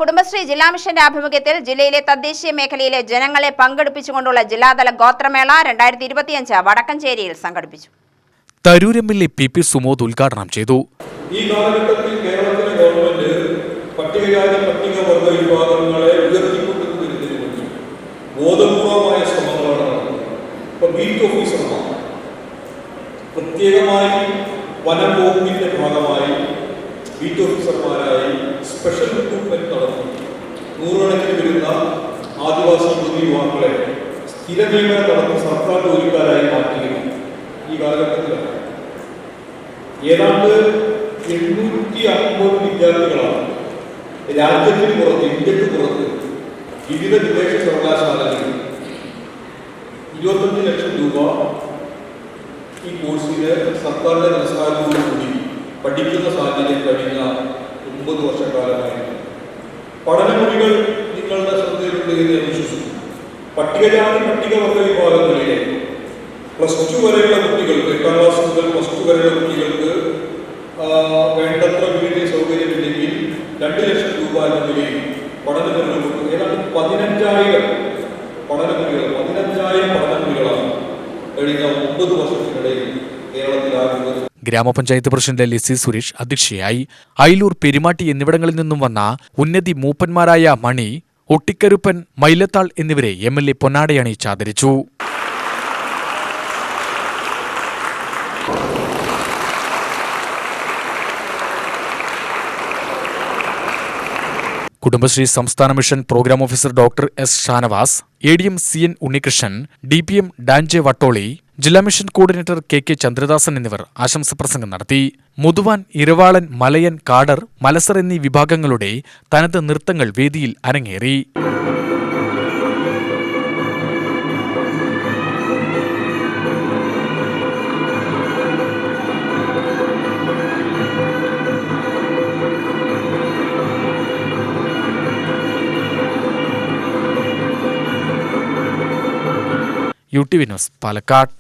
കുടുംബശ്രീ ജില്ലാ മിഷന്റെ ആഭിമുഖ്യത്തിൽ ജില്ലയിലെ തദ്ദേശീയ മേഖലയിലെ ജനങ്ങളെ പങ്കെടുപ്പിച്ചുകൊണ്ടുള്ള ജില്ലാതല ഗോത്രമേള 2025 വടക്കഞ്ചേരിയിൽ സംഘടിപ്പിച്ചു. തരൂർ എം.എൽ.എ. പി. സുമോദ് ഉദ്ഘാടനം ചെയ്തു. ഈ കാലഘട്ടത്തിൽ കേരളത്തിലെ ഗവൺമെന്റ് പട്ടികജാതി പട്ടികവർഗ വിഭാഗങ്ങളെ ഉയർത്തിക്കൊണ്ടുവരുന്നതിന് വേണ്ടി ബോധപൂർവമായ ശ്രമങ്ങളാണ് നടത്തുന്നത്. ബീറ്റ് ഓഫീസർമാർ പ്രത്യേകമായി വനം വകുപ്പിന്റെ ഭാഗമായി ബീറ്റ് ഓഫീസർമാരായി സ്പെഷ്യൽ റിക്രൂട്ട്മെന്റ് നടത്തി നൂറുകണക്കിന് വരുന്ന ആദിവാസി യുവാക്കളെ സ്ഥിര നിയമനം നടത്തി സർക്കാർ ജോലിക്കാരായി മാറ്റുകയും ഈ കാലഘട്ടത്തിലാണ് ഏതാണ്ട് 850 വിദ്യാർത്ഥികളാണ് രാജ്യത്തിന് പുറത്ത് ഇന്ത്യക്ക് പുറത്ത് വിവിധ വിദേശ സർവകലാശാലകളിൽ 25 ലക്ഷം രൂപ ഈ കോഴ്സിന് സർക്കാരിന്റെ ധനസഹായത്തോടുകൂടി പഠിക്കുന്ന സാഹചര്യം കഴിഞ്ഞ 9 വർഷക്കാലമായി. പഠനമുറികൾ നിങ്ങളുടെ ശ്രദ്ധയിലുണ്ട് എന്ന് ഞാൻ വിശ്വസിക്കുന്നു. പട്ടികജാതി പട്ടികവർഗ വിഭാഗങ്ങളിലെ +2 വരെയുള്ള കുട്ടികൾക്ക് 8ാം ക്ലാസ് മുതൽ +2 വരെയുള്ള കുട്ടികൾക്ക് വേണ്ടത്ര വീടിന്റെ സൗകര്യമില്ലെങ്കിൽ 2 ലക്ഷം രൂപ എന്ന നിലയിൽ പഠനമുറികൾ കൊടുക്കും. ഏതാണ്ട് 15,000 പഠനമുറികളാണ് കഴിഞ്ഞ 9 വർഷത്തിനിടയിൽ കേരളത്തിലാകുന്നത്. ഗ്രാമപഞ്ചായത്ത് പ്രസിഡന്റ് ലിസി സുരേഷ് അധ്യക്ഷയായി. അയിലൂർ, പെരുമാട്ടി എന്നിവിടങ്ങളിൽ നിന്നും വന്ന ഉന്നതി മൂപ്പന്മാരായ മണി, ഒട്ടിക്കരുപ്പൻ, മൈലത്താൾ എന്നിവരെ എം.എൽ.എ. പൊന്നാടയണിയിച്ച് ആദരിച്ചു. കുടുംബശ്രീ സംസ്ഥാന mission program officer doctor S Shanavas, ADM CN Unnikrishnan, DPM Danje Vattoli, ജില്ലാ മിഷൻ കോർഡിനേറ്റർ KK ചന്ദ്രദാസൻ എന്നിവർ ആശംസപ്രസംഗം നടത്തി. മുതുവാൻ, ഇരവാളൻ, മലയൻ, കാടർ, മലസർ എന്നീ വിഭാഗങ്ങളുടെ തനത് നൃത്തങ്ങൾ വേദിയിൽ അരങ്ങേറി. UTV news, Palakkad.